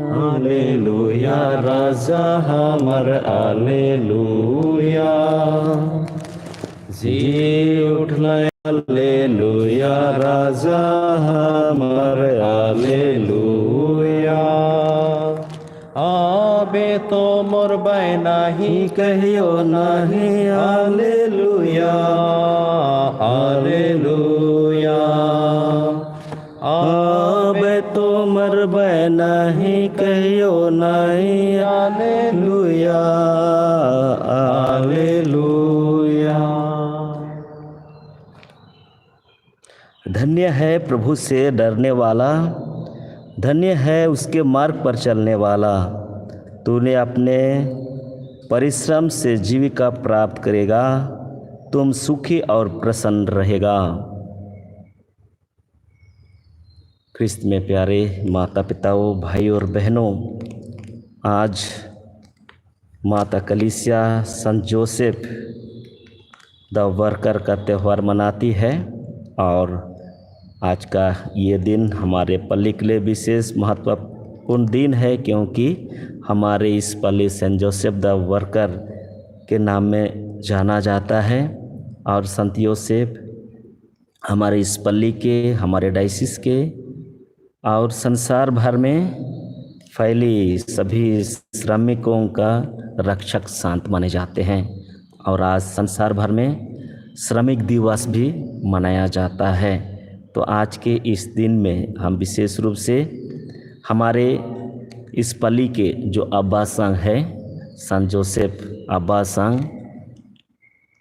Hallelujah राजा हमर hallelujah जी उठले hallelujah राजा हमर हालेलुया आबे तो मोर नहीं कहियो नहीं हालेलुया हालेलुया आबे तो मरबे नहीं कहियो नहीं हालेलुया हालेलुया। धन्य है प्रभु से डरने वाला, धन्य है उसके मार्ग पर चलने वाला। तूने अपने परिश्रम से जीविका प्राप्त करेगा, तुम सुखी और प्रसन्न रहेगा। ख्रिस्त में प्यारे माता पिताओं, भाई और बहनों, आज माता कलीसिया संत जोसेफ द वर्कर का त्यौहार मनाती है और आज का ये दिन हमारे पल्ली के लिए विशेष महत्वपूर्ण दिन है, क्योंकि हमारे इस पल्ली सेंट जोसेफ द वर्कर के नाम में जाना जाता है। और संत योसेफ हमारे इस पल्ली के, हमारे डायसिस के और संसार भर में फैली सभी श्रमिकों का रक्षक संत माने जाते हैं। और आज संसार भर में श्रमिक दिवस भी मनाया जाता है। तो आज के इस दिन में हम विशेष रूप से हमारे इस पल्ली के जो अब्बा संघ है, संत जोसेफ अब्बा संघ,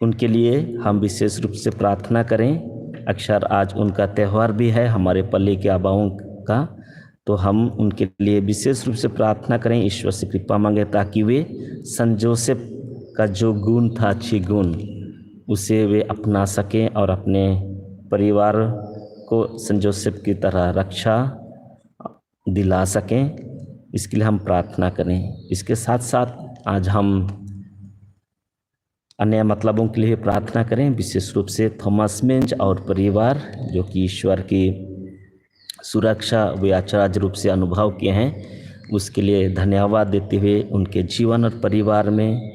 उनके लिए हम विशेष रूप से प्रार्थना करें। अक्सर आज उनका त्यौहार भी है हमारे पल्ली के अब्बाओं का, तो हम उनके लिए विशेष रूप से प्रार्थना करें, ईश्वर से कृपा मांगे ताकि वे संत जोसेफ का जो गुण था, अच्छी गुण, उसे वे अपना सकें और अपने परिवार को संत जोसेफ की तरह रक्षा दिला सकें। इसके लिए हम प्रार्थना करें। इसके साथ साथ आज हम अन्य मतलबों के लिए प्रार्थना करें, विशेष रूप से थॉमस मिंज और परिवार, जो कि ईश्वर की सुरक्षा वे आचार्य रूप से अनुभव किए हैं, उसके लिए धन्यवाद देते हुए उनके जीवन और परिवार में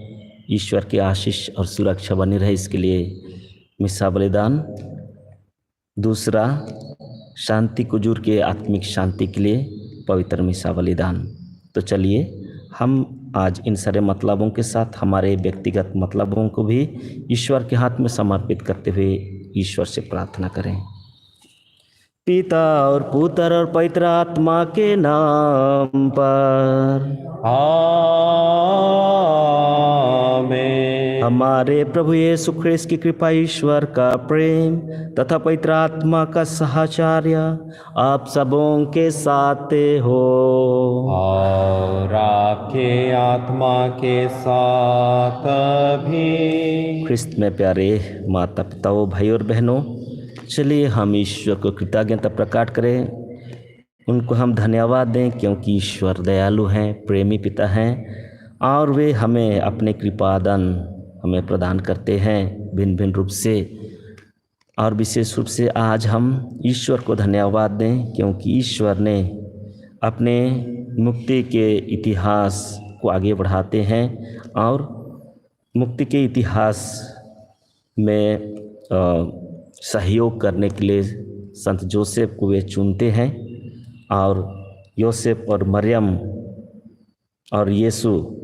ईश्वर की आशीष और सुरक्षा बनी रहे, इसके लिए मिसा बलिदान। दूसरा, शांति कुजूर के आत्मिक शांति के लिए पवित्र मिसा बलिदान। तो चलिए हम आज इन सारे मतलबों के साथ हमारे व्यक्तिगत मतलबों को भी ईश्वर के हाथ में समर्पित करते हुए ईश्वर से प्रार्थना करें। पिता और पुत्र और पवित्र आत्मा के नाम पर आमीन। हमारे प्रभु यीशु ख्रिस्त की कृपा, ईश्वर का प्रेम तथा पवित्र आत्मा का साहचर्य आप सबों के साथ हो और आपके आत्मा के साथ भी। ख्रिस्त में प्यारे माता पिताओं, भाई और बहनों, चलिए हम ईश्वर को कृतज्ञता प्रकट करें, उनको हम धन्यवाद दें, क्योंकि ईश्वर दयालु हैं, प्रेमी पिता हैं और वे हमें अपने कृपादान हमें प्रदान करते हैं भिन्न भिन्न रूप से। और विशेष रूप से आज हम ईश्वर को धन्यवाद दें, क्योंकि ईश्वर ने अपने मुक्ति के इतिहास को आगे बढ़ाते हैं और मुक्ति के इतिहास में सहयोग करने के लिए संत जोसेफ को वे चुनते हैं और योसेफ और मरियम और यीशु,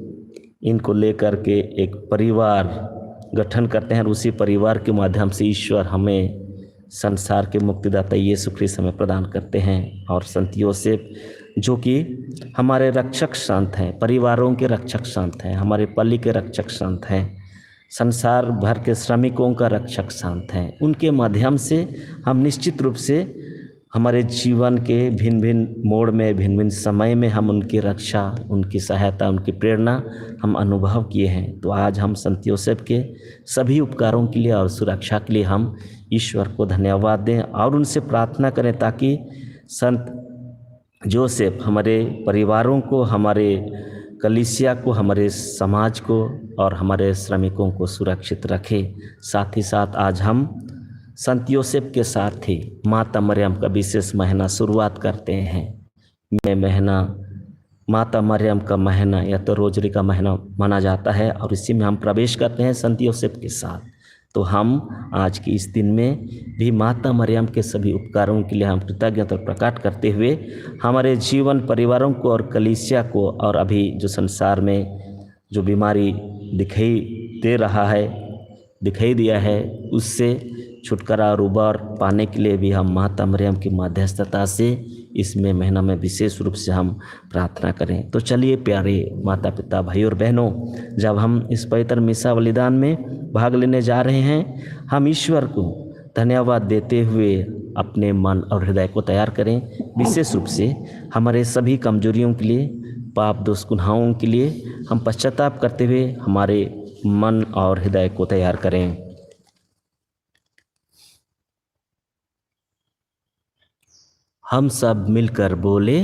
इनको लेकर के एक परिवार गठन करते हैं और उसी परिवार के माध्यम से ईश्वर हमें संसार के मुक्तिदाता यीशु ख्रिस्त हमें प्रदान करते हैं। और संत योसेफ जो कि हमारे रक्षक संत हैं, परिवारों के रक्षक संत हैं, हमारे पल्ली के रक्षक संत हैं, संसार भर के श्रमिकों का रक्षक संत हैं, उनके माध्यम से हम निश्चित रूप से हमारे जीवन के भिन्न भिन्न मोड़ में, भिन्न भिन्न समय में हम उनकी रक्षा, उनकी सहायता, उनकी प्रेरणा हम अनुभव किए हैं। तो आज हम संत योसेफ के सभी उपकारों के लिए और सुरक्षा के लिए हम ईश्वर को धन्यवाद दें और उनसे प्रार्थना करें ताकि संत जोसेफ हमारे परिवारों को, हमारे कलीसिया को, हमारे समाज को और हमारे श्रमिकों को सुरक्षित रखे। साथ ही साथ आज हम संत योसेफ के साथ ही माता मरियम का विशेष महीना शुरुआत करते हैं। ये महीना माता मरियम का महीना या तो रोजरी का महीना माना जाता है और इसी में हम प्रवेश करते हैं संत योसेफ के साथ। तो हम आज के इस दिन में भी माता मरियम के सभी उपकारों के लिए हम कृतज्ञता प्रकट करते हुए हमारे जीवन, परिवारों को और कलीसिया को और अभी जो संसार में जो बीमारी दिखाई दिया है उससे छुटकारा और उबार पाने के लिए भी हम माता मरियम की मध्यस्थता से इसमें महीना में विशेष रूप से हम प्रार्थना करें। तो चलिए प्यारे माता पिता, भाई और बहनों, जब हम इस पवित्र मिसा बलिदान में भाग लेने जा रहे हैं, हम ईश्वर को धन्यवाद देते हुए अपने मन और हृदय को तैयार करें। विशेष रूप से हमारे सभी कमजोरियों के लिए, पाप दोष गुनाहों के लिए हम पश्चाताप करते हुए हमारे मन और हृदय को तैयार करें। हम सब मिलकर बोले,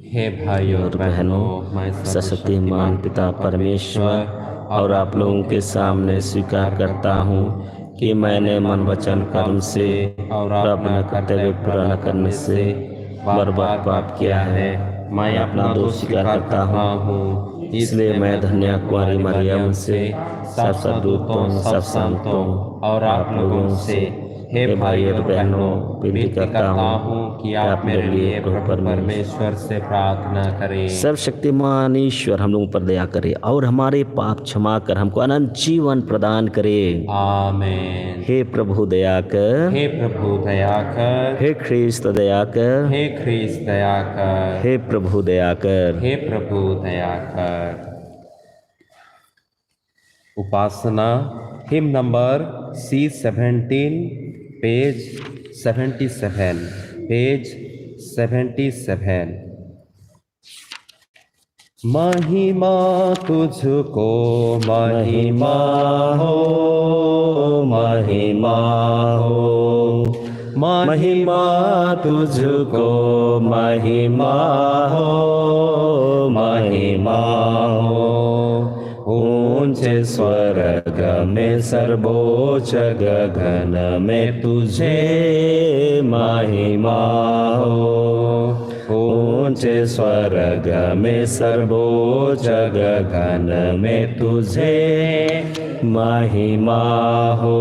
हे भाइयों और बहनों, मैं सशक्तिमान पिता परमेश्वर और आप लोगों के सामने स्वीकार करता हूँ कि मैंने मन वचन कर्म से और अपना कर्तव्य पूरा न करने से बर्बाद पाप किया है। मैं अपना दोष स्वीकार करता हूँ, इसलिए मैं धन्य कुंवारी मरियम से, सब सद्दूतों, सब संतों और आप लोगों से, हे भाई और बहनों, विनती करता हूँ कि आप मेरे लिए प्रभु परमेश्वर से प्रार्थना करें। सर्वशक्तिमान ईश्वर हम लोगों पर दया करे और हमारे पाप क्षमा कर हमको अनंत जीवन प्रदान करे। आमीन। हे प्रभु दया कर, हे प्रभु दया कर, हे ख्रीस्त दया कर, हे ख्रीस्त दया कर, हे प्रभु दया कर, हे प्रभु दया कर। उपासना hymn number C17, page 77, page 77। महिमा तुझको महिमा हो, महिमा हो, महिमा तुझको महिमा हो, महिमा हो। ऊंचे स्वर्ग में सर्वोच्च गगन में तुझे महिमा हो। ऊंचे स्वर्ग में सर्वोच्च गगन में तुझे महिमा हो।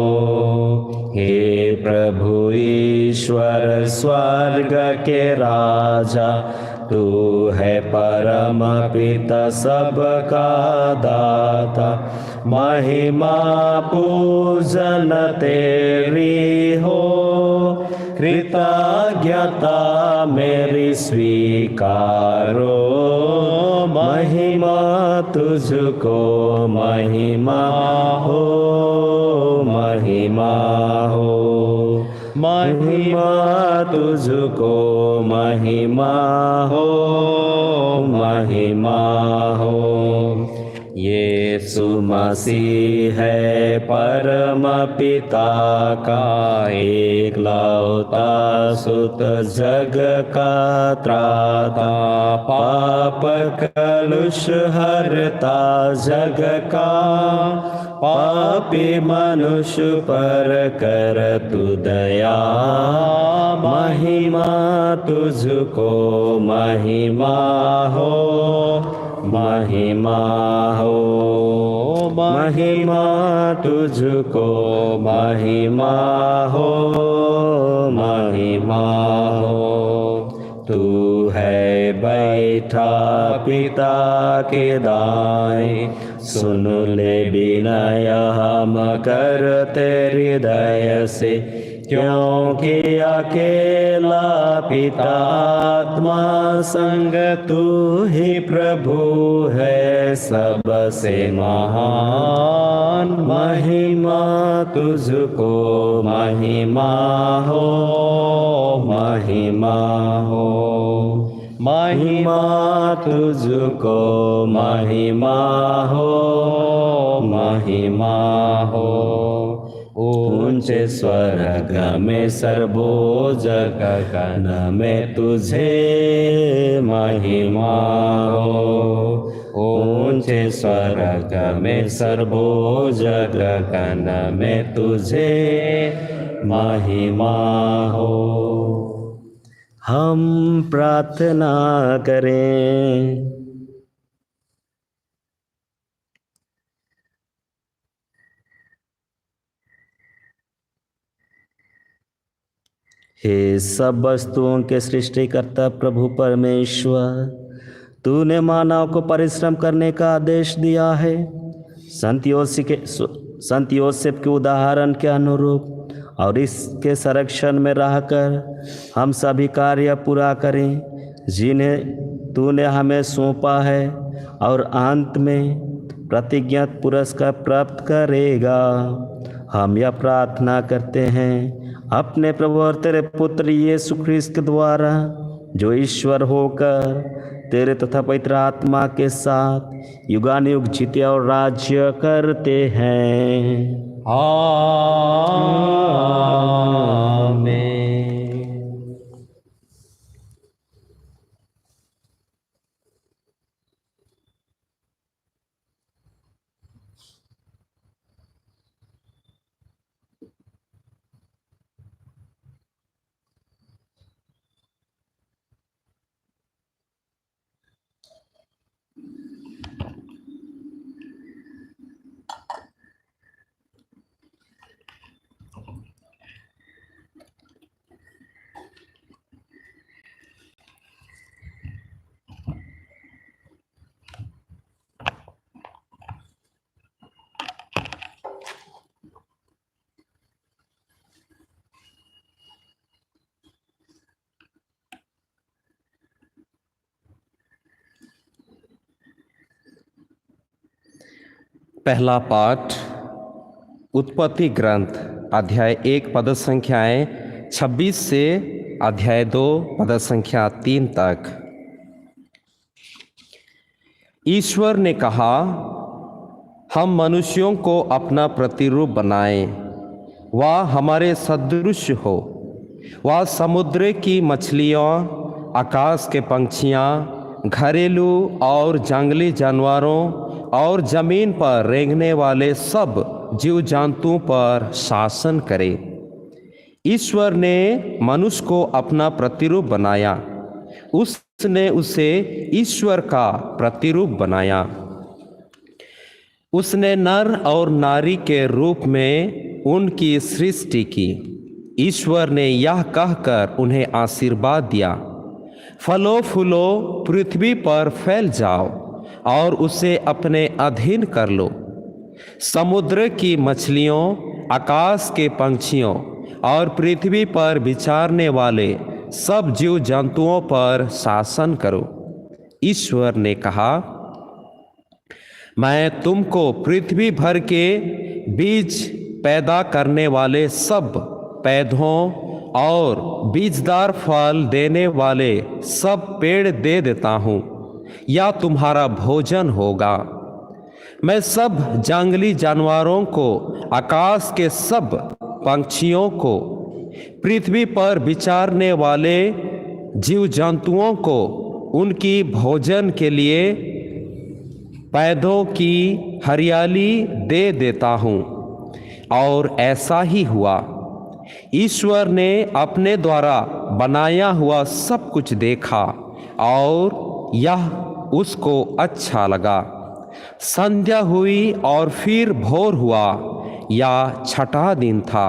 हे प्रभु ईश्वर स्वर्ग के राजा, तू है परम पिता सबका दाता। महिमा पूजन तेरी हो, कृतज्ञता मेरी स्वीकारो। महिमा तुझको महिमा हो, महिमा हो, महिमा तुझको महिमा हो, महिमा हो। यीशु मसीह है परम पिता का एकलौता सुत, जग का त्राता। पाप कलुष हरता जग का, पापी मनुष्य पर कर तू दया। महिमा तुझको महिमा हो, महिमा हो, महिमा तुझको महिमा हो, महिमा हो। तू है बैठा पिता के दाएं, सुन ले विनय हम करते हृदय से। क्योंकि अकेला पिता आत्मा संग तू ही प्रभु है सबसे महान। महिमा तुझको महिमा हो, महिमा हो, महिमा तुझको महिमा हो, महिमा हो। ऊंचे स्वर्ग में सर्वोच्च गगन में तुझे महिमा हो। ऊंचे स्वर्ग में सर्वोच्च गगन में तुझे महिमा हो। हम प्रार्थना करें। हे सब वस्तुओं के सृष्टिकर्ता प्रभु परमेश्वर, तूने मानव को परिश्रम करने का आदेश दिया है। संत योसेफ के उदाहरण के अनुरूप और इसके संरक्षण में रहकर हम सभी कार्य पूरा करें जिन्हें तूने हमें सौंपा है, और अंत में प्रतिज्ञात पुरस्कार प्राप्त करेगा। हम यह प्रार्थना करते हैं अपने प्रभु और तेरे पुत्र यीशु ख्रीस्त के द्वारा, जो ईश्वर होकर तेरे तथा पवित्र आत्मा के साथ युगानुयुग जीते और राज्य करते हैं। आमीन। पहला पाठ उत्पत्ति ग्रंथ अध्याय 1 पद संख्याएं 26 से अध्याय 2 पद संख्या 3 तक। ईश्वर ने कहा, हम मनुष्यों को अपना प्रतिरूप बनाएं, वह हमारे सदृश हो। वह समुद्र की मछलियों, आकाश के पंछियाँ, घरेलू और जंगली जानवरों और जमीन पर रेंगने वाले सब जीव जंतुओं पर शासन करे। ईश्वर ने मनुष्य को अपना प्रतिरूप बनाया, उसने उसे ईश्वर का प्रतिरूप बनाया। उसने नर और नारी के रूप में उनकी सृष्टि की। ईश्वर ने यह कहकर उन्हें आशीर्वाद दिया, फलो फूलो, पृथ्वी पर फैल जाओ और उसे अपने अधीन कर लो। समुद्र की मछलियों, आकाश के पंछियों और पृथ्वी पर विचरने वाले सब जीव जंतुओं पर शासन करो। ईश्वर ने कहा, मैं तुमको पृथ्वी भर के बीज पैदा करने वाले सब पौधों और बीजदार फल देने वाले सब पेड़ दे देता हूँ, या तुम्हारा भोजन होगा। मैं सब जंगली जानवरों को, आकाश के सब पंछियों को, पृथ्वी पर विचरने वाले जीव जंतुओं को उनकी भोजन के लिए पौधों की हरियाली दे देता हूँ। और ऐसा ही हुआ। ईश्वर ने अपने द्वारा बनाया हुआ सब कुछ देखा और यह उसको अच्छा लगा। संध्या हुई और फिर भोर हुआ, या छठा दिन था।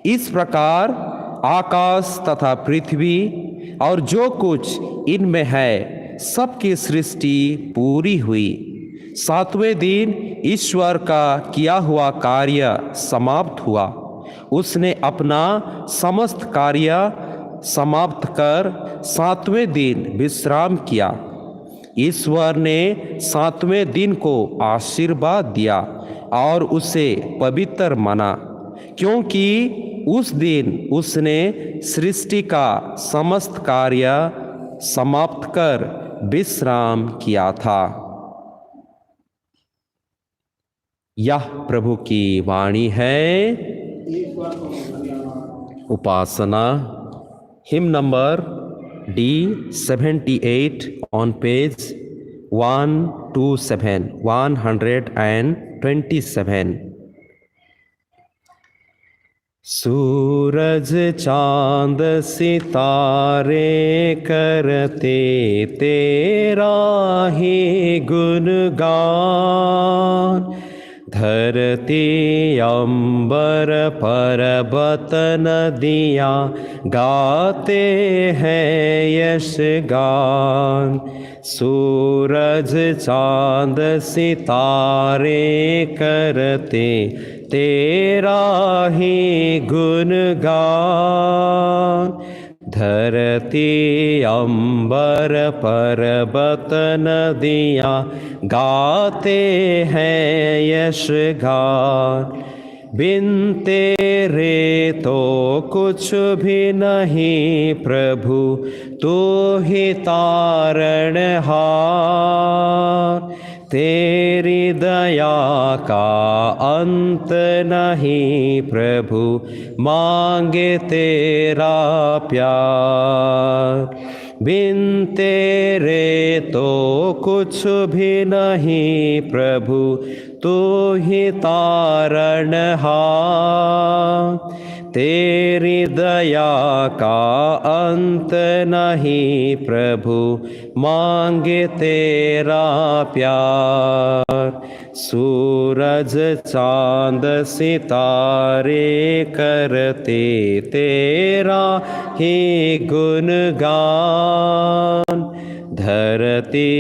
इस प्रकार आकाश तथा पृथ्वी और जो कुछ इनमें है सबकी सृष्टि पूरी हुई। सातवें दिन ईश्वर का किया हुआ कार्य समाप्त हुआ उसने अपना समस्त कार्य समाप्त कर 7वें दिन विश्राम किया। ईश्वर ने 7वें दिन को आशीर्वाद दिया और उसे पवित्र माना, क्योंकि उस दिन उसने सृष्टि का समस्त कार्य समाप्त कर विश्राम किया था। यह प्रभु की वाणी है। उपासना hymn number D78 on page 127 सूरज चांद सितारे करते तेरा ही गुणगान, धरती अंबर पर्वत नदियाँ गाते हैं यश गान। सूरज चांद सितारे करते तेरा ही गुणगान, धरती अंबर पर्वत नदियाँ गाते हैं यश गान। बिन तेरे तो कुछ भी नहीं प्रभु, तू ही तारणहार। तेरी दया का अंत नहीं प्रभु, मांगे तेरा प्यार। बिन तेरे तो कुछ भी नहीं प्रभु, तू ही तारणहार। तेरी दया का अंत नहीं प्रभु, मांगे तेरा प्यार। सूरज चांद सितारे करते तेरा ही गुणगान, धरती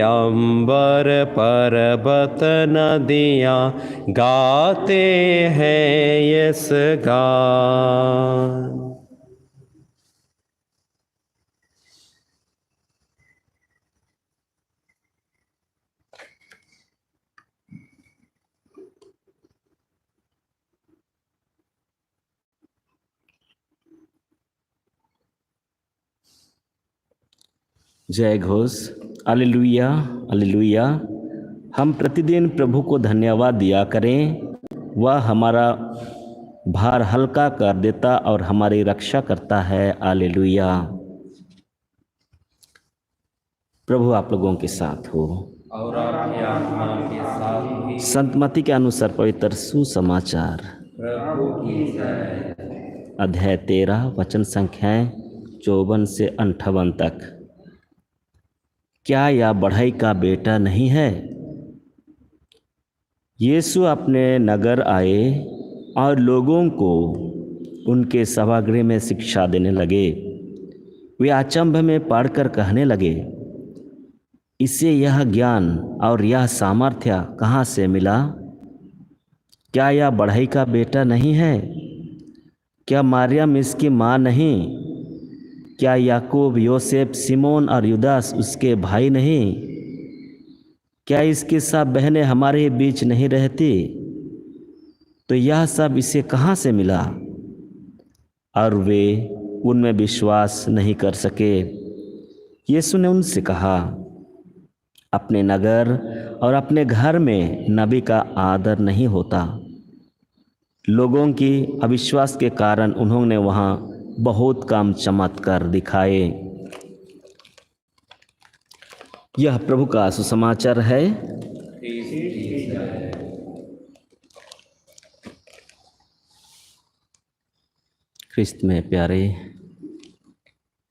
अंबर पर्वत नदियाँ गाते हैं यस गान। जय घोष। Hallelujah hallelujah. हम प्रतिदिन प्रभु को धन्यवाद दिया करें। वह हमारा भार हल्का कर देता और हमारी रक्षा करता है। हालेलुया। प्रभु आप लोगों के साथ हो और आपकी आत्मा के साथ भी। संतमती के अनुसार पवित्र सुसमाचार प्रभु की जय। अध्याय 13 वचन संख्याएं 54 से 58 तक। क्या यह बढ़ई का बेटा नहीं है? यीशु अपने नगर आए और लोगों को उनके सभागृह में शिक्षा देने लगे। वे अचंभ में पढ़कर कहने लगे, इसे यह ज्ञान और यह सामर्थ्य कहाँ से मिला? क्या यह बढ़ई का बेटा नहीं है? क्या मरियम इसकी माँ नहीं? क्या याकूब, योसेफ, सिमोन और युदास उसके भाई नहीं? क्या इसकी सब बहनें हमारे बीच नहीं रहती? तो यह सब इसे कहाँ से मिला? और वे उनमें विश्वास नहीं कर सके। यीशु ने उनसे कहा, अपने नगर और अपने घर में नबी का आदर नहीं होता। लोगों की अविश्वास के कारण उन्होंने वहाँ बहुत कम चमत्कार दिखाए। यह प्रभु का सुसमाचार है। ख्रिस्त में प्यारे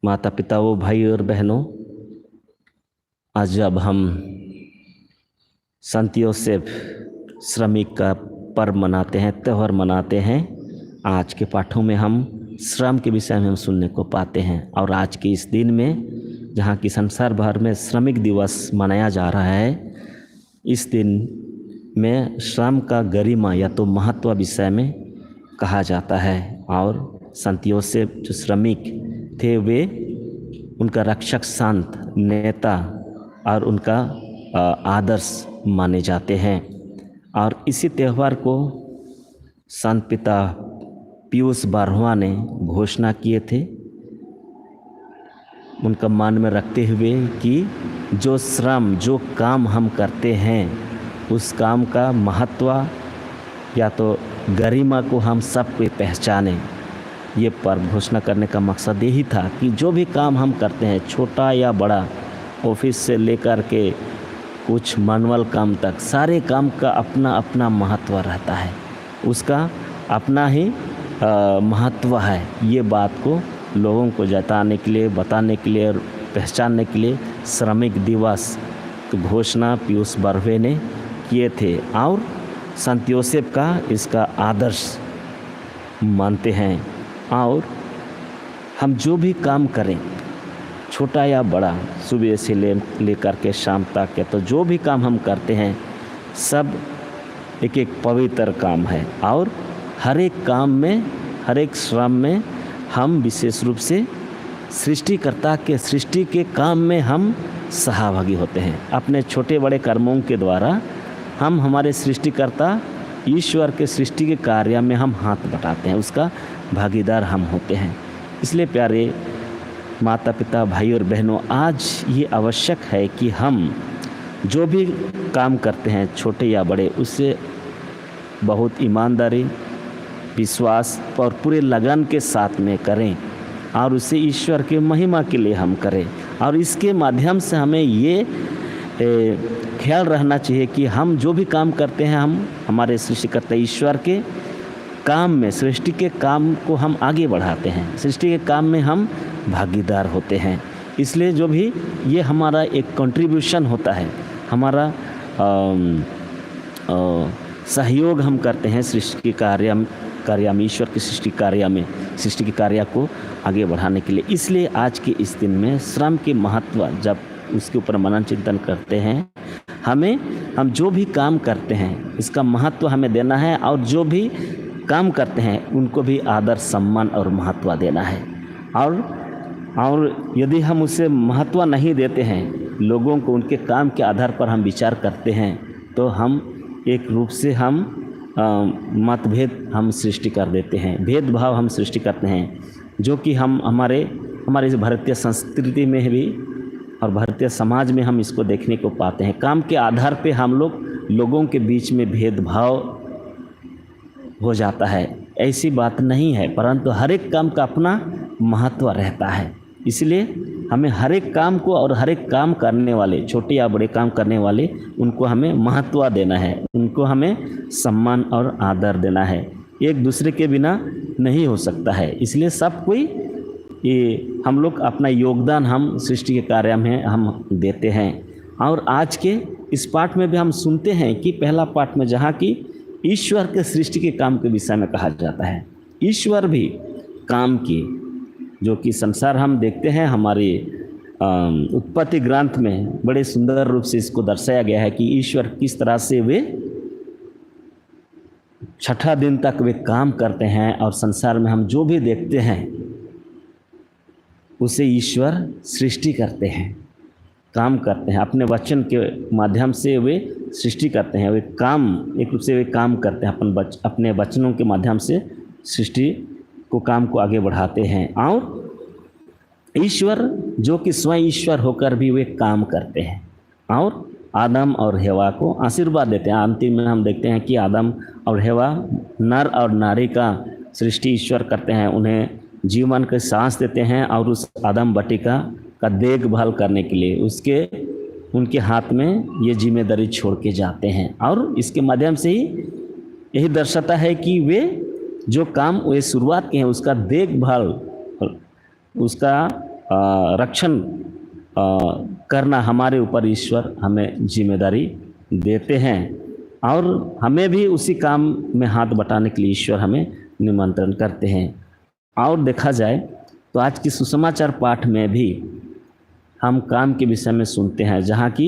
माता पिताओं, भाई और बहनों, आज जब हम संत योसेफ श्रमिक का पर्व मनाते हैं, त्यौहार मनाते हैं, आज के पाठों में हम श्रम के विषय में हम सुनने को पाते हैं। और आज के इस दिन में जहाँ की संसार भर में श्रमिक दिवस मनाया जा रहा है, इस दिन में श्रम का गरिमा या तो महत्व विषय में कहा जाता है। और संत योसेफ जो श्रमिक थे वे उनका रक्षक, संत, नेता और उनका आदर्श माने जाते हैं। और इसी त्यौहार को संत पिता पियूस 12वां ने घोषणा किए थे, उनका मान में रखते हुए कि जो श्रम, जो काम हम करते हैं उस काम का महत्व या तो गरिमा को हम सब कोई पहचाने। ये पर्व घोषणा करने का मकसद यही था कि जो भी काम हम करते हैं, छोटा या बड़ा, ऑफिस से लेकर के कुछ मैनुअल काम तक, सारे काम का अपना अपना महत्व रहता है, उसका अपना ही महत्व है। ये बात को लोगों को जताने के लिए, बताने के लिए और पहचानने के लिए श्रमिक दिवस की घोषणा पियूस 12वें ने किए थे। और संत योसेफ का इसका आदर्श मानते हैं। और हम जो भी काम करें, छोटा या बड़ा, सुबह से लेकर के शाम तक, या तो जो भी काम हम करते हैं सब एक एक पवित्र काम है। और हर एक काम में, हर एक श्रम में हम विशेष रूप से सृष्टिकर्ता के सृष्टि के काम में हम सहभागी होते हैं। अपने छोटे बड़े कर्मों के द्वारा हम हमारे सृष्टिकर्ता ईश्वर के सृष्टि के कार्य में हम हाथ बटाते हैं, उसका भागीदार हम होते हैं। इसलिए प्यारे माता पिता, भाई और बहनों, आज ये आवश्यक है कि हम जो भी काम करते हैं, छोटे या बड़े, उससे बहुत ईमानदारी, विश्वास और पूरे लगन के साथ में करें और उसे ईश्वर के महिमा के लिए हम करें। और इसके माध्यम से हमें ये ख्याल रहना चाहिए कि हम जो भी काम करते हैं हम हमारे सृष्टिकर्ता ईश्वर के काम में, सृष्टि के काम को हम आगे बढ़ाते हैं, सृष्टि के काम में हम भागीदार होते हैं। इसलिए जो भी ये हमारा एक कंट्रीब्यूशन होता है, हमारा सहयोग हम करते हैं सृष्टि के कार्य में, ईश्वर की सृष्टि कार्य में, सृष्टि के कार्य को आगे बढ़ाने के लिए। इसलिए आज के इस दिन में श्रम के महत्व जब उसके ऊपर मनन चिंतन करते हैं, हम जो भी काम करते हैं इसका महत्व हमें देना है, और जो भी काम करते हैं उनको भी आदर, सम्मान और महत्व देना है। और यदि हम उसे महत्व नहीं देते हैं, लोगों को उनके काम के आधार पर हम विचार करते हैं, तो हम एक रूप से हम मतभेद हम सृष्टि कर देते हैं, भेदभाव हम सृष्टि करते हैं, जो कि हम हमारे भारतीय संस्कृति में भी और भारतीय समाज में हम इसको देखने को पाते हैं। काम के आधार पे हम लोगों के बीच में भेदभाव हो जाता है। ऐसी बात नहीं है, परंतु हर एक काम का अपना महत्व रहता है। इसलिए हमें हर एक काम को और हर एक काम करने वाले, छोटे या बड़े काम करने वाले, उनको हमें महत्व देना है, उनको हमें सम्मान और आदर देना है। एक दूसरे के बिना नहीं हो सकता है। इसलिए सब कोई ये हम लोग अपना योगदान हम सृष्टि के कार्य में हम देते हैं। और आज के इस पाठ में भी हम सुनते हैं कि पहला पाठ में जहाँ की ईश्वर के सृष्टि के काम के विषय में कहा जाता है, ईश्वर भी काम किए, जो कि संसार हम देखते हैं हमारे उत्पत्ति ग्रंथ में बड़े सुंदर रूप से इसको दर्शाया गया है कि ईश्वर किस तरह से वे 6ठा दिन तक वे काम करते हैं, और संसार में हम जो भी देखते हैं उसे ईश्वर सृष्टि करते हैं, काम करते हैं, अपने वचन के माध्यम से वे सृष्टि करते हैं, वे काम, एक रूप से वे काम करते हैं, अपने वचनों के माध्यम से सृष्टि को, काम को आगे बढ़ाते हैं। और ईश्वर जो कि स्वयं ईश्वर होकर भी वे काम करते हैं और आदम और हेवा को आशीर्वाद देते हैं। अंतिम में हम देखते हैं कि आदम और हेवा, नर और नारी का सृष्टि ईश्वर करते हैं, उन्हें जीवन के सांस देते हैं और उस आदम बटिका का देखभाल करने के लिए उनके हाथ में ये जिम्मेदारी छोड़ के जाते हैं। और इसके माध्यम से ही यही दर्शाता है कि वे जो काम वे शुरुआत के हैं उसका देखभाल, उसका रक्षण करना हमारे ऊपर ईश्वर हमें जिम्मेदारी देते हैं, और हमें भी उसी काम में हाथ बटाने के लिए ईश्वर हमें निमंत्रण करते हैं। और देखा जाए तो आज की सुसमाचार पाठ में भी हम काम के विषय में सुनते हैं, जहाँ की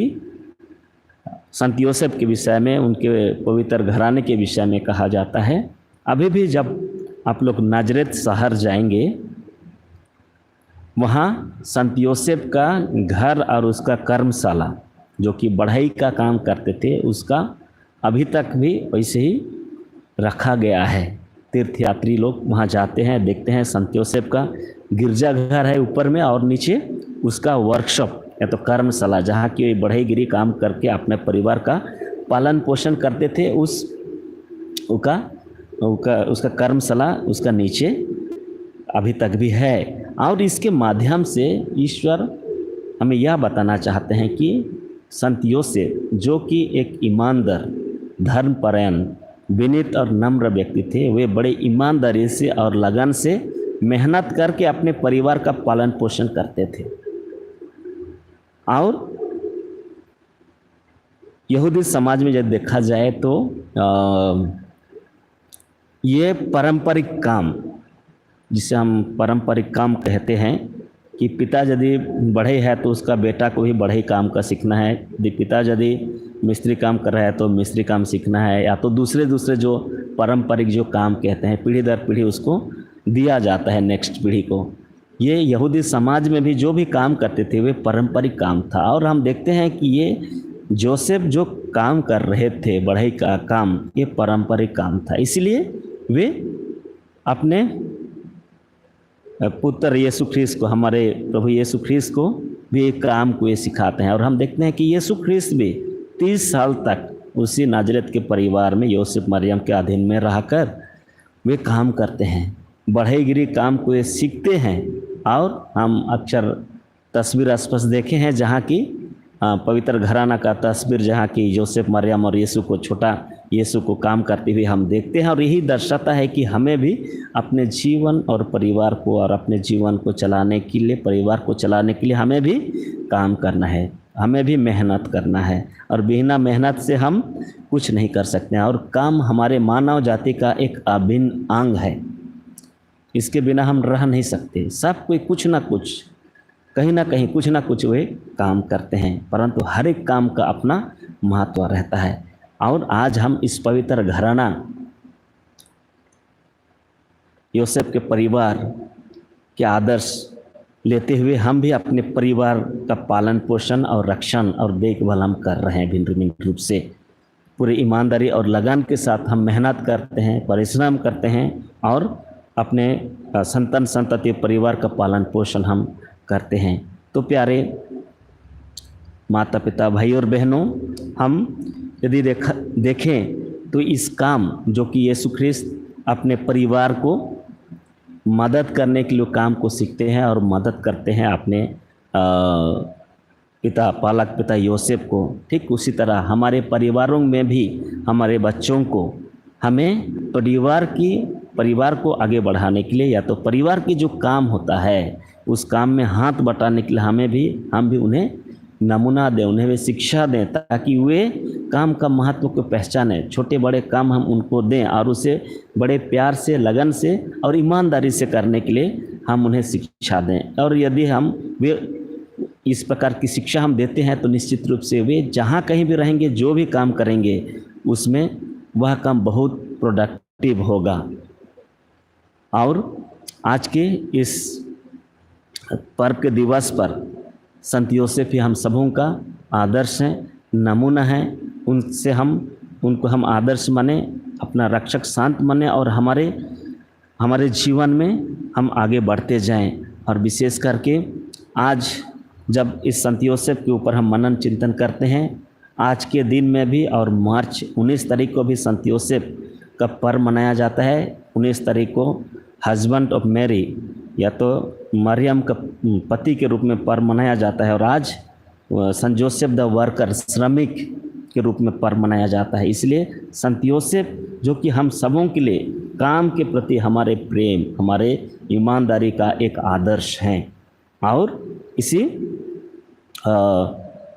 संत योसेफ के विषय में, उनके पवित्र घराने के विषय में कहा जाता है। अभी भी जब आप लोग नाजरेत शहर जाएंगे, वहाँ संत योसेफ का घर और उसका कर्मशाला जो कि बढ़ई का काम करते थे, उसका अभी तक भी वैसे ही रखा गया है। तीर्थयात्री लोग वहाँ जाते हैं, देखते हैं। संत योसेफ का गिरजाघर है ऊपर में, और नीचे उसका वर्कशॉप या तो कर्मशाला, जहाँ की बढ़ईगिरी काम करके अपने परिवार का पालन पोषण करते थे, उसका कर्मशाला उसका नीचे अभी तक भी है। और इसके माध्यम से ईश्वर हमें यह बताना चाहते हैं कि संत योसेफ जो कि एक ईमानदार, धर्मपरायण, विनीत और नम्र व्यक्ति थे, वे बड़े ईमानदारी से और लगन से मेहनत करके अपने परिवार का पालन पोषण करते थे। और यहूदी समाज में जब देखा जाए तो ये पारंपरिक काम, जिसे हम पारंपरिक काम कहते हैं, कि पिता यदि बढ़ई है तो उसका बेटा को भी बढ़ई काम का सीखना है, यदि पिता यदि मिस्त्री काम कर रहा है तो मिस्त्री काम सीखना है, या तो दूसरे जो पारंपरिक जो काम कहते हैं, पीढ़ी दर पीढ़ी उसको दिया जाता है नेक्स्ट पीढ़ी को। ये यहूदी समाज में भी जो भी काम करते थे वे पारंपरिक काम था। और हम देखते हैं कि ये जोसेफ जो काम कर रहे थे बढ़ई का काम, ये पारंपरिक काम था, इसलिए वे अपने पुत्र यीशु ख्रीस्त को, हमारे प्रभु यीशु ख्रीस्त को भी एक काम को ये सिखाते हैं। और हम देखते हैं कि यीशु ख्रीस्त भी 30 साल तक उसी नाजरेत के परिवार में यूसुफ मरियम के अधीन में रहकर वे काम करते हैं, बढ़ईगिरी काम को ये सीखते हैं। और हम अक्सर तस्वीर स्पष्ट देखे हैं जहाँ की पवित्र घराना का तस्वीर, जहाँ की यूसुफ मरियम और यीशु को, छोटा यीशु को काम करते हुए हम देखते हैं। और यही दर्शाता है कि हमें भी अपने जीवन और परिवार को, और अपने जीवन को चलाने के लिए, परिवार को चलाने के लिए हमें भी काम करना है, हमें भी मेहनत करना है। और बिना मेहनत से हम कुछ नहीं कर सकते हैं। और काम हमारे मानव जाति का एक अभिन्न अंग है, इसके बिना हम रह नहीं सकते। सब कोई कुछ ना कुछ, कहीं ना कहीं कुछ ना कुछ वे काम करते हैं, परंतु हर एक काम का अपना महत्व रहता है। और आज हम इस पवित्र घराना योसेफ के परिवार के आदर्श लेते हुए हम भी अपने परिवार का पालन पोषण और रक्षण और देखभाल हम कर रहे हैं। भिन्न भिन्न रूप से पूरी ईमानदारी और लगन के साथ हम मेहनत करते हैं, परिश्रम करते हैं, और अपने संतान संतति परिवार का पालन पोषण हम करते हैं। तो प्यारे माता पिता, भाई और बहनों, हम यदि देखें तो इस काम जो कि यीशु ख्रीस्त अपने परिवार को मदद करने के लिए काम को सीखते हैं और मदद करते हैं अपने पालक पिता योसेफ को, ठीक उसी तरह हमारे परिवारों में भी हमारे बच्चों को हमें परिवार को आगे बढ़ाने के लिए, या तो परिवार की जो काम होता है उस काम में हाथ बटाने के लिए हम भी उन्हें नमूना दें, उन्हें वे शिक्षा दें, ताकि वे काम का महत्व को पहचानें। छोटे बड़े काम हम उनको दें और उसे बड़े प्यार से, लगन से और ईमानदारी से करने के लिए हम उन्हें शिक्षा दें। और यदि वे इस प्रकार की शिक्षा हम देते हैं तो निश्चित रूप से वे जहाँ कहीं भी रहेंगे, जो भी काम करेंगे, उसमें वह काम बहुत प्रोडक्टिव होगा। और आज के इस पर्व के दिवस पर संत योसेफ ही हम सबों का आदर्श हैं, नमूना है। उनको हम आदर्श माने, अपना रक्षक शांत माने, और हमारे जीवन में हम आगे बढ़ते जाएं। और विशेष करके आज जब इस संत योसेफ के ऊपर हम मनन चिंतन करते हैं, आज के दिन में भी, और मार्च 19 तारीख को भी संत योसेफ का पर्व मनाया जाता है। 19 तारीख को हस्बैंड ऑफ मैरी, या तो मरियम का पति के रूप में पर्व मनाया जाता है। और आज संत जोसेफ द वर्कर, श्रमिक के रूप में पर्व मनाया जाता है। इसलिए संत योसेफ जो कि हम सबों के लिए काम के प्रति हमारे प्रेम, हमारे ईमानदारी का एक आदर्श हैं, और इसी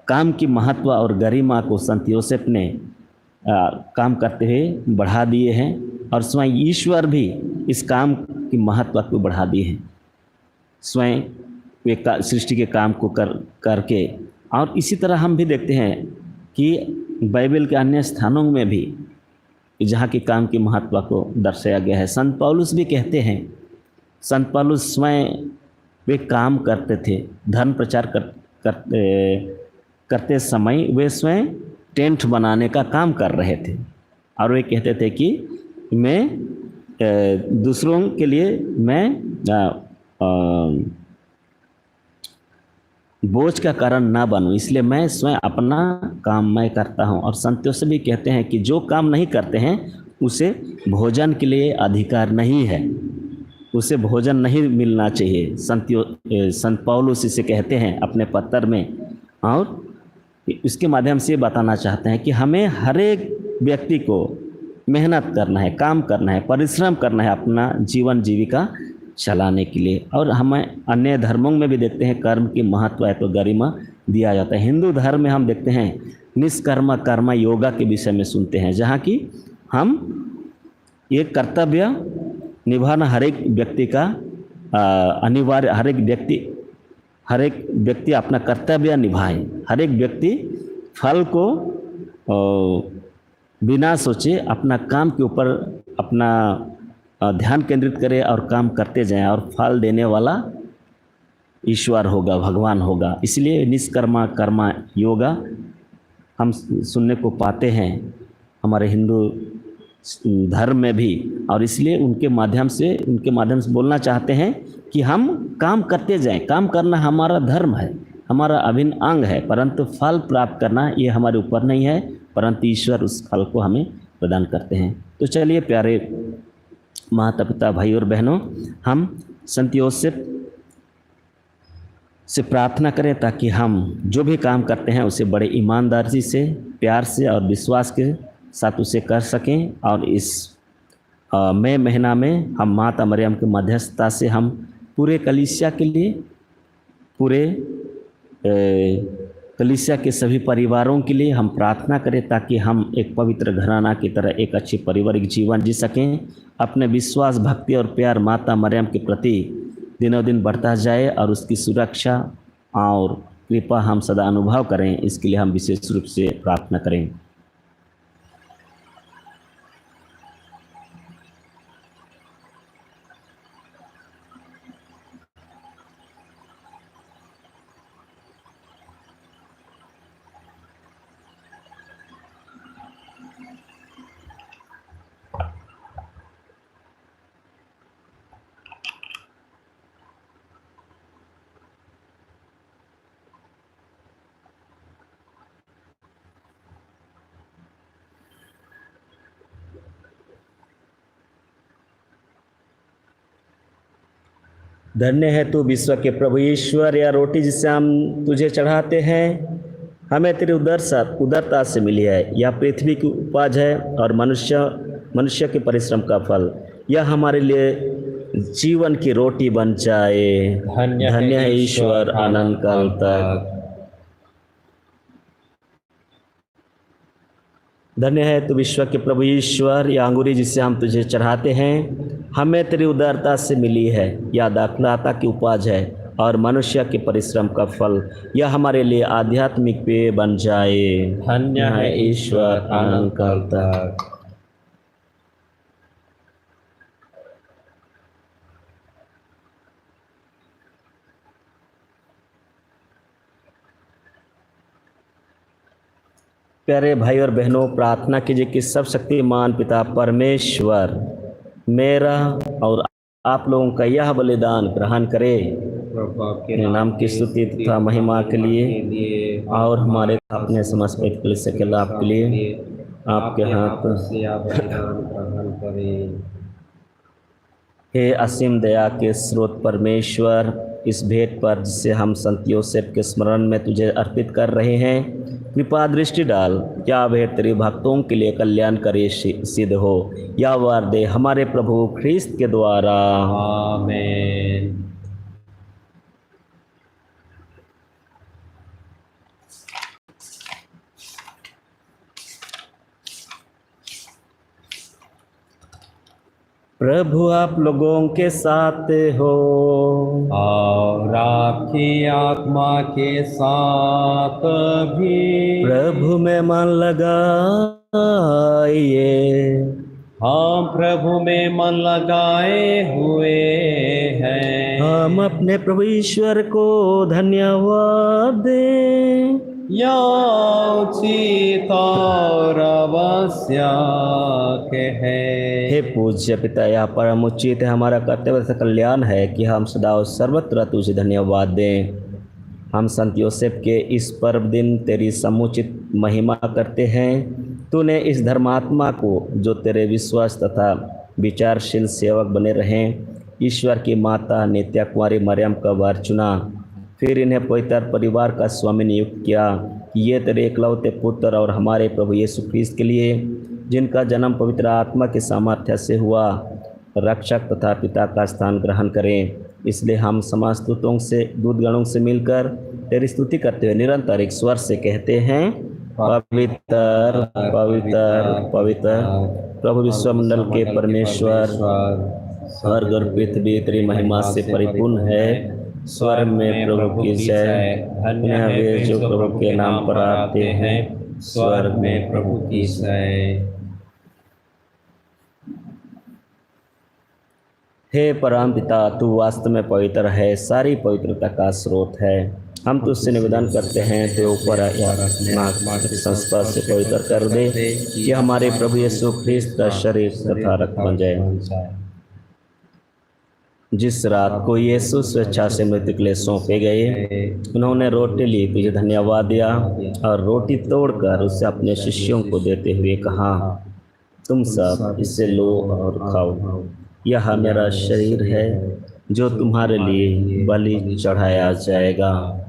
काम की महत्व और गरिमा को संत योसेफ ने काम करते हुए बढ़ा दिए हैं। और स्वयं ईश्वर भी इस काम की महत्व को बढ़ा दिए हैं, स्वयं वे सृष्टि के काम को करके। और इसी तरह हम भी देखते हैं कि बाइबल के अन्य स्थानों में भी कि जहाँ की काम की महत्व को दर्शाया गया है। संत पौलुस भी कहते हैं, संत पौलुस स्वयं वे काम करते थे, धर्म प्रचार करते समय वे स्वयं टेंट बनाने का काम कर रहे थे और वे कहते थे कि मैं दूसरों के लिए मैं बोझ का कारण ना बनूं, इसलिए मैं स्वयं अपना काम मैं करता हूं। और संत योसेफ भी कहते हैं कि जो काम नहीं करते हैं उसे भोजन के लिए अधिकार नहीं है, उसे भोजन नहीं मिलना चाहिए। संत पौलुस इसे कहते हैं अपने पत्र में, और इसके माध्यम से बताना चाहते हैं कि हमें हर एक व्यक्ति को मेहनत करना है, काम करना है, परिश्रम करना है अपना जीवन जीविका चलाने के लिए। और हमें अन्य धर्मों में भी देखते हैं कर्म की महत्व है तो गरिमा दिया जाता है। हिंदू धर्म में हम देखते हैं निष्कर्म कर्म योगा के विषय में सुनते हैं, जहाँ की हम ये कर्तव्य निभाना हर एक व्यक्ति का अनिवार्य, हर एक व्यक्ति अपना कर्तव्य निभाए, हर एक व्यक्ति फल को बिना सोचे अपना काम के ऊपर अपना ध्यान केंद्रित करे और काम करते जाएं, और फल देने वाला ईश्वर होगा, भगवान होगा। इसलिए निष्कर्मा कर्मा योगा हम सुनने को पाते हैं हमारे हिंदू धर्म में भी, और इसलिए उनके माध्यम से बोलना चाहते हैं कि हम काम करते जाएं। काम करना हमारा धर्म है, हमारा अभिन्न अंग है, परंतु फल प्राप्त करना ये हमारे ऊपर नहीं है, परंतु ईश्वर उस फल को हमें प्रदान करते हैं। तो चलिए प्यारे माता पिता भाई और बहनों, हम संत योसेफ से प्रार्थना करें ताकि हम जो भी काम करते हैं उसे बड़े ईमानदारी से, प्यार से और विश्वास के साथ उसे कर सकें। और इस मई महीना में हम माता मरियम की मध्यस्थता से हम पूरे कलीसिया के लिए, पूरे कलीसिया के सभी परिवारों के लिए हम प्रार्थना करें ताकि हम एक पवित्र घराना की तरह एक अच्छी पारिवारिक जीवन जी सकें। अपने विश्वास, भक्ति और प्यार माता मरियम के प्रति दिनों दिन बढ़ता जाए और उसकी सुरक्षा और कृपा हम सदा अनुभव करें, इसके लिए हम विशेष रूप से प्रार्थना करें। धन्य है तू विश्व के प्रभु ईश्वर, या रोटी जिसे हम तुझे चढ़ाते हैं हमें तेरी उदारता से मिली है। यह पृथ्वी की उपज है और मनुष्य के परिश्रम का फल। यह हमारे लिए जीवन की रोटी बन जाए। धन्य है ईश्वर अनंत काल तक। धन्य है तू विश्व के प्रभु ईश्वर, या अंगूरी जिसे हम तुझे चढ़ाते हैं हमें तेरी उदारता से मिली है। यह दाखलता की उपज है और मनुष्य के परिश्रम का फल। यह हमारे लिए आध्यात्मिक पेय बन जाए। धन्य है ईश्वर अनंत काल तक। प्यारे भाई और बहनों, प्रार्थना कीजिए कि सब शक्तिमान पिता परमेश्वर मेरा और आप लोगों का यह बलिदान ग्रहण करे, अपने नाम की स्तुति तथा महिमा के लिए और हमारे अपने समर्पित कलीसिया के लाभ के लिए आपके हाथ ग्रहण करें। हे असीम दया के स्रोत परमेश्वर, इस भेंट पर जिसे हम संत योसेफ के स्मरण में तुझे अर्पित कर रहे हैं, कृपा दृष्टि डाल। क्या भेंट तेरे भक्तों के लिए कल्याणकारी सिद्ध हो। या वार दे हमारे प्रभु ख्रिस्त के द्वारा। आमीन। प्रभु आप लोगों के साथ हो और आपकी आत्मा के साथ भी। प्रभु में मन लगा हम प्रभु में मन लगाए हुए हैं। हम अपने प्रभु ईश्वर को धन्यवाद दें। या उचित और आवश्यक है। हे पूज्य पिता, यह परम उचित है, हमारा कर्तव्य तथा कल्याण है कि हम सदा और सर्वत्र तुझे धन्यवाद दें। हम संत योसेफ के इस पर्व दिन तेरी समुचित महिमा करते हैं। तूने इस धर्मात्मा को, जो तेरे विश्वास तथा विचारशील सेवक बने रहें, ईश्वर की माता नित्या कुमारी मरियम का वार चुना, फिर इन्हें पवित्र परिवार का स्वामी नियुक्त किया कि ये तेरे इकलौते पुत्र और हमारे प्रभु यीशु ख्रीस्त के लिए, जिनका जन्म पवित्र आत्मा के सामर्थ्य से हुआ, रक्षक तथा पिता का स्थान ग्रहण करें। इसलिए हम समस्त दूतों से, दूतगणों से मिलकर तेरी स्तुति करते हुए निरंतर एक स्वर से कहते हैं, पवित्र पवित्र पवित्र प्रभु विश्वमंडल के परमेश्वर, स्वर्ग और पृथ्वी तेरी महिमा से परिपूर्ण है। स्वर्ग में प्रभु की जय। धन्य है वे जो प्रभु के नाम पर आते हैं। स्वर्ग में प्रभु की जय। हे परम पिता, तू वास्तव में पवित्र है, सारी पवित्रता का स्रोत है। हम तुझसे निवेदन करते हैं, तो ऊपर संस्पर्श से पवित्र कर दे कि हमारे प्रभु यीशु ख्रीस्त का शरीर तथा रक्त बन जाए। जिस रात को यीशु स्वेच्छा से मृत्यु के लिए सौंपे गए, उन्होंने रोटी ली, तुझे धन्यवाद दिया और रोटी तोड़कर उसे अपने शिष्यों को देते हुए कहा, तुम सब इसे लो और खाओ, यह मेरा शरीर है जो तुम्हारे लिए बलि चढ़ाया जाएगा।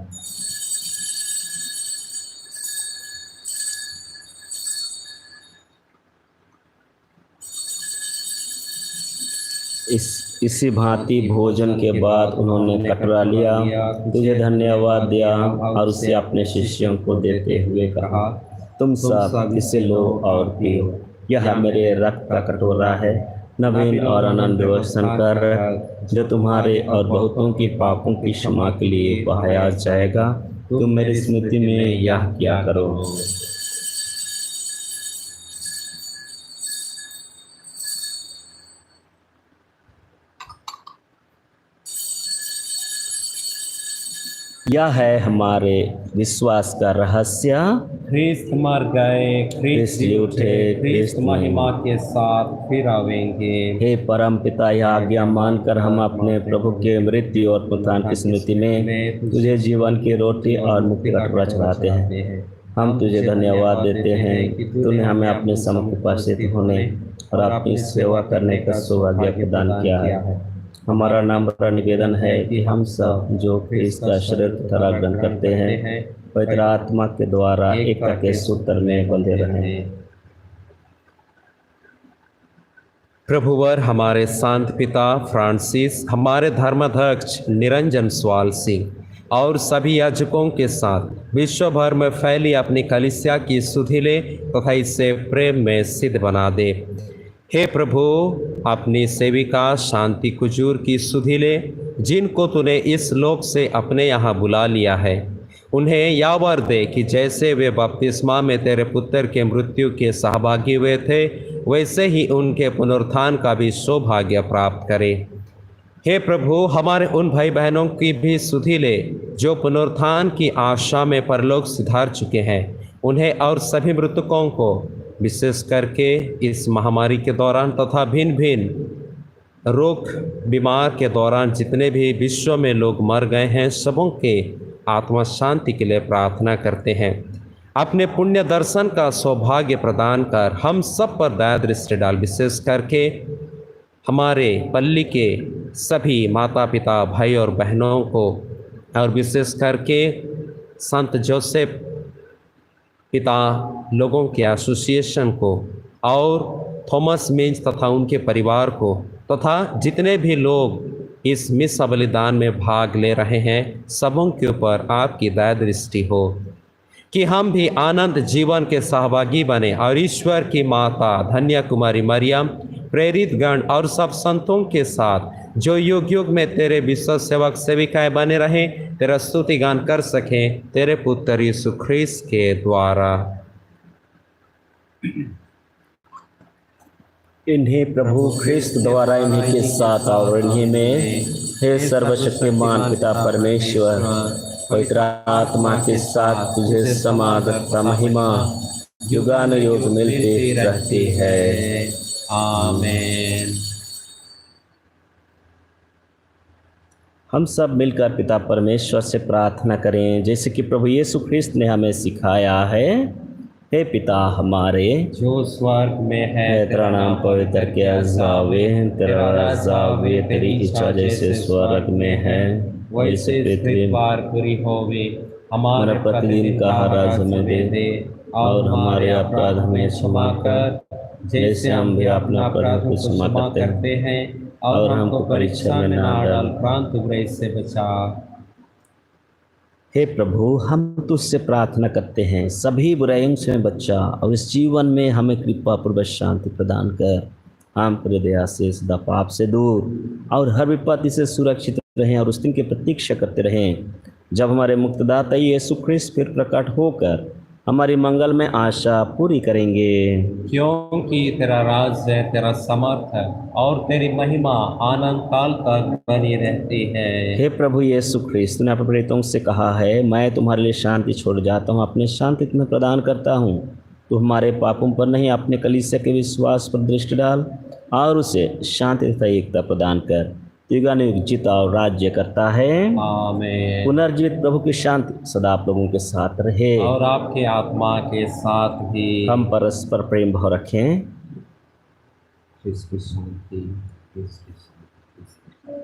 इसी भांति भोजन के बाद उन्होंने कटोरा लिया, तुझे धन्यवाद दिया और उसे अपने शिष्यों को देते हुए कहा, तुम सब इसे लो और पियो, यह मेरे रक्त का कटोरा है, नवीन और अनंत व्यसन कर, जो तुम्हारे और बहुतों की पापों की क्षमा के लिए बहाया जाएगा। तुम मेरी स्मृति में यह किया करो। यह है हमारे विश्वास का रहस्य। ख्रीस्त मर गए, ख्रीस्त जी उठे, ख्रीस्त महिमा के साथ फिर आवेंगे। हे परम पिता, यह आज्ञा मानकर हम अपने प्रभु के मृत्यु और पुनरुत्थान की स्मृति में तुझे जीवन की रोटी और मुक्ति का कटोरा चढ़ाते हैं। हम तुझे धन्यवाद देते हैं कि तूने हमें अपने सम्मुख उपस्थित होने और अपनी सेवा करने का सौभाग्य प्रदान किया है। हमारा नम्र निवेदन है कि हम सब जो ख्रीस्त का शरीर तथा रक्त ग्रहण करते हैं, पवित्र आत्मा के द्वारा एकता के सूत्र में बंधे रहें। प्रभुवर हमारे शांत पिता फ्रांसिस, हमारे धर्माध्यक्ष निरंजन स्वाल सिंह और सभी याजकों के साथ विश्व भर में फैली अपनी कलीसिया की सुधि ले तथा इसे प्रेम में सिद्ध बना दे। हे प्रभु, अपनी सेविका शांति कुजूर की सुधि ले, जिनको तूने इस लोक से अपने यहाँ बुला लिया है, उन्हें यावर दे कि जैसे वे बपतिस्मा में तेरे पुत्र के मृत्यु के सहभागी हुए थे, वैसे ही उनके पुनरुत्थान का भी सौभाग्य प्राप्त करे। हे प्रभु, हमारे उन भाई बहनों की भी सुधि ले जो पुनरुत्थान की आशा में परलोक सिधार चुके हैं, उन्हें और सभी मृतकों को, विशेष करके इस महामारी के दौरान तथा भिन्न भिन्न रोग बीमार के दौरान जितने भी विश्व में लोग मर गए हैं, सबों के आत्मा शांति के लिए प्रार्थना करते हैं। अपने पुण्य दर्शन का सौभाग्य प्रदान कर हम सब पर दया दृष्टि डाल। विशेष करके हमारे पल्ली के सभी माता पिता, भाई और बहनों को, और विशेष करके संत जोसेफ पिता लोगों के एसोसिएशन को, और थॉमस मिंज तथा उनके परिवार को, तथा जितने भी लोग इस मिस्सा बलिदान में भाग ले रहे हैं, सबों के ऊपर आपकी दया दृष्टि हो कि हम भी आनंद जीवन के सहभागी बने और ईश्वर की माता धन्य कुमारी मरियम, प्रेरित गण और सब संतों के साथ जो युग युग में तेरे विश्व सेवक सेविकाएं बने रहें, तेरा स्तुति गान कर सकें तेरे पुत्र यीशु ख्रीस्त के द्वारा। इन्हें प्रभु ख्रिस्त द्वारा इन्हीं के साथ और इन्हीं में हे सर्वशक्तिमान पिता परमेश्वर पवित्र आत्मा के साथ तुझे समागत महिमा युगानुयुग मिलती रहती है। आमीन। हम सब मिलकर पिता परमेश्वर से प्रार्थना करें जैसे कि प्रभु यीशु ख्रिस्त ने हमें सिखाया है। हे पिता हमारे जो स्वर्ग में है तेरा नाम पवित्र किया जावे, तेरा राज आवे, तेरी इच्छा जैसे स्वर्ग में है वैसे पृथ्वी पर पूरी होवे। हमारे प्रतिदिन का आहार हमें दे और हमारे अपराध हमें क्षमा कर जैसे हम भी अपना अपराधों को क्षमा करते हैं और हमको परीक्षा में ना डाल परंतु बुराई से बचा। हे प्रभु हम तुझसे प्रार्थना करते हैं सभी बुराइयों से बचा और इस जीवन में हमें कृपा पूर्वक शांति प्रदान कर। हम तेरे दया से सदा पाप से दूर और हर विपत्ति से सुरक्षित रहें और उस दिन की प्रतीक्षा करते रहें जब हमारे मुक्तिदाता यीशु ख्रिस्त फिर प्रकट होकर हमारी मंगल में आशा पूरी करेंगे। क्योंकि तेरा राज है, तेरा समर्थ है और तेरी महिमा आनंद काल तक बनी रहती है। हे प्रभु यीशु ख्रिस्त ने अपने प्रेरितों से कहा है मैं तुम्हारे लिए शांति छोड़ जाता हूँ, अपनी शांति तुम्हें प्रदान करता हूँ। तू हमारे पापों पर नहीं अपने कलीसिया के विश्वास पर दृष्टि डाल और उसे शांति तथा एकता प्रदान कर। युगानुयुग जीता और राज्य करता है। आमीन। पुनर्जीवित प्रभु की शांति सदा आप लोगों के साथ रहे और आपके आत्मा के साथ भी। हम परस्पर प्रेम भाव रखें। इसकी शांति, इसकी शांति।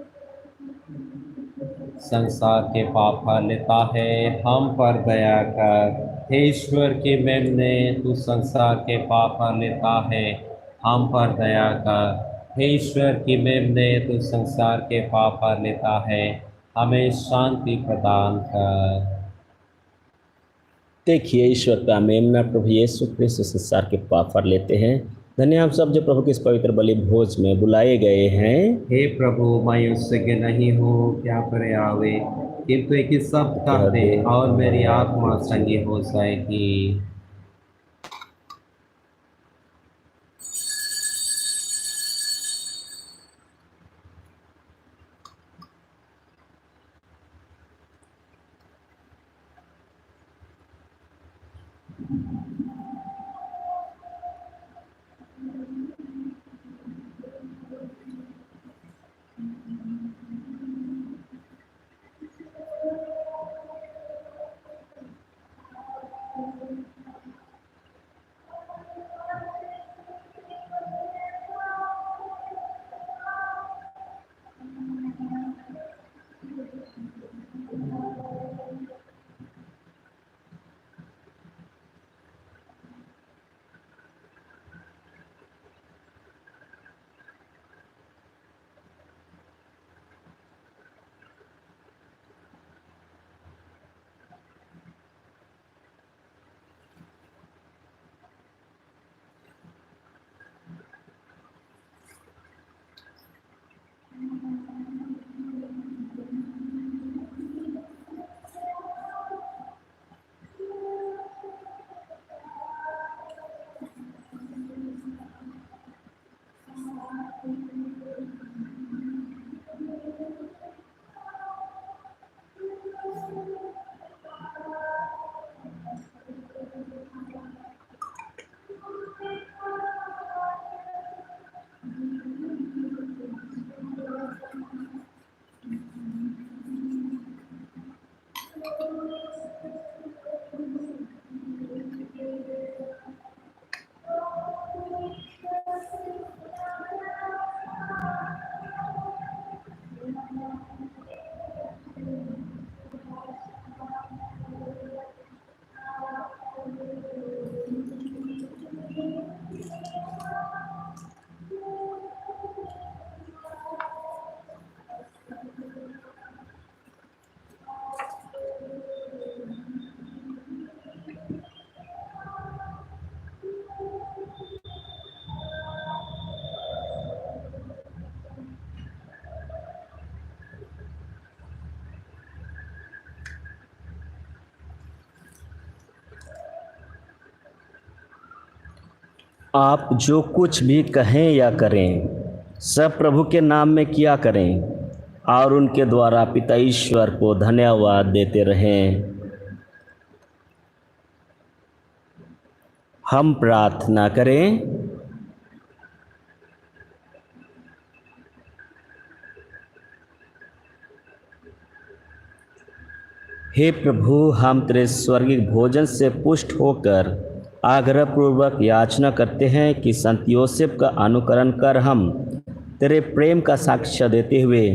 संसार के पाप हर लेता है, हम पर दया कर। हे ईश्वर के मेमने, तू संसार के पाप हर लेता है, हम पर दया कर। हे ईश्वर की मेमने, तू संसार के पाप हर लेता है, हमें शांति प्रदान कर। देखिए ईश्वर का मेमना प्रभु यीशु ख्रिस्त संसार के पाप हर लेते हैं। धन्य हम सब जो प्रभु के इस पवित्र बलि भोज में बुलाए गए हैं। हे प्रभु मैं उससे के नहीं हूँ क्या करे आवे, किंतु एक ही शब्द कह दे और मेरी आत्मा संगी हो जाएगी। आप जो कुछ भी कहें या करें सब प्रभु के नाम में किया करें और उनके द्वारा पिता ईश्वर को धन्यवाद देते रहें। हम प्रार्थना करें। हे प्रभु, हम तेरे स्वर्गीय भोजन से पुष्ट होकर आग्रह पूर्वक याचना करते हैं कि संत योसेफ का अनुकरण कर हम तेरे प्रेम का साक्ष्य देते हुए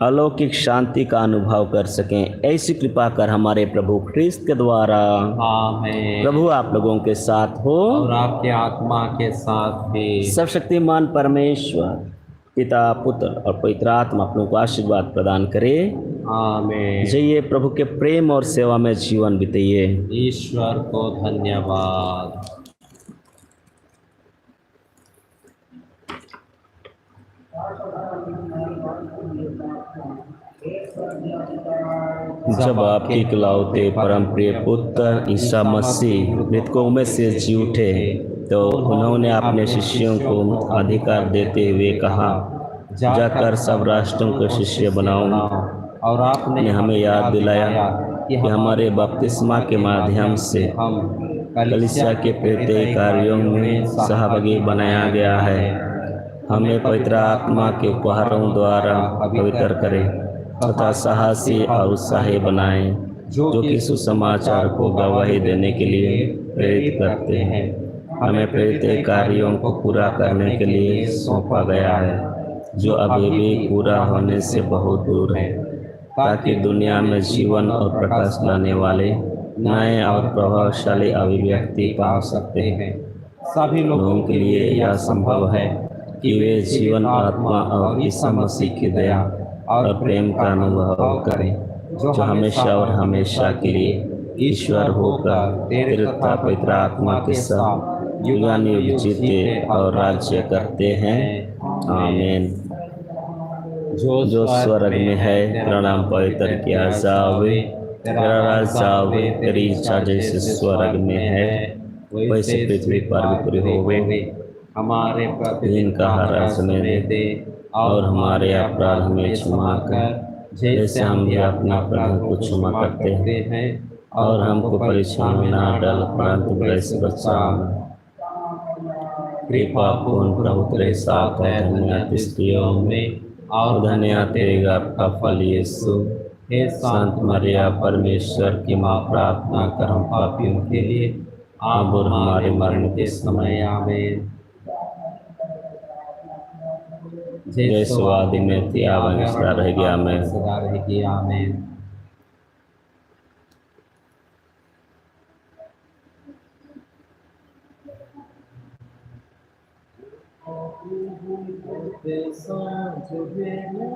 अलौकिक शांति का अनुभव कर सकें। ऐसी कृपा कर हमारे प्रभु ख्रिस्त के द्वारा। आमीन। प्रभु आप लोगों के साथ हो और आपके आत्मा के साथ भी। सर्वशक्तिमान परमेश्वर पिता, पुत्र और पवित्र आत्मा अपनों को आशीर्वाद प्रदान करे। आमीन। जाइए प्रभु के प्रेम और सेवा में जीवन बिताइए। ईश्वर को धन्यवाद। जब आपके इकलौते परम प्रिय पुत्र ईसा मसीह मृतकों में से जी उठे तो उन्होंने अपने शिष्यों को अधिकार देते हुए कहा, जाकर सब राष्ट्रों को शिष्य बनाओ। और आपने हमें याद दिलाया कि हमारे बपतिस्मा के माध्यम से हम कलीसिया के प्रत्येक कार्यों में सहभागी बनाया गया है। हमें पवित्र आत्मा के उपहारों द्वारा पवित्र करें तथा साहसी और उत्साही बनाएं, जो कि सुसमाचार को गवाही देने के लिए प्रेरित करते हैं। हमें प्रत्येक कार्यों को पूरा करने के लिए सौंपा गया है, जो अभी भी पूरा होने से बहुत दूर है, ताकि दुनिया में जीवन और प्रकाश लाने वाले नए और प्रभावशाली अभिव्यक्ति पा सकते हैं। सभी लोगों के लिए यह संभव है कि वे जीवन, आत्मा और ईसा मसीह की दया और प्रेम का अनुभव करें, जो हमेशा और हमेशा के लिए ईश्वर होकर तेरे तथा पवित्र आत्मा के साथ युगानुयुग जीते और राज्य करते हैं। आमीन। जो स्वर्ग में है, तेरा नाम पवित्र किया जावे, तेरा राज आवे, तेरी इच्छा जैसे स्वर्ग में है वैसे पृथ्वी पर भी पूरी होवे। हमारे प्रतिदिन का आहार हमें दे और हमारे अपराध हमें क्षमा कर, जैसे हम भी अपने अपराध को क्षमा करते हैं, और हमको परीक्षा में ना डाल परंतु बुराई से बचाना। कृपा पूर्ण प्रभु तेरे साथ है, धन्य स्त्रियों में और धन्य तेरा आपका फल यीशु। हे संत मरिया परमेश्वर की माँ, प्रार्थना कर हम पापियों के लिए अब और हमारे मरण के समय। आमीन। जय स्वादि में थी आवन सदा रह गया मैं। सदा रहेगी। आमीन। सांझ बेला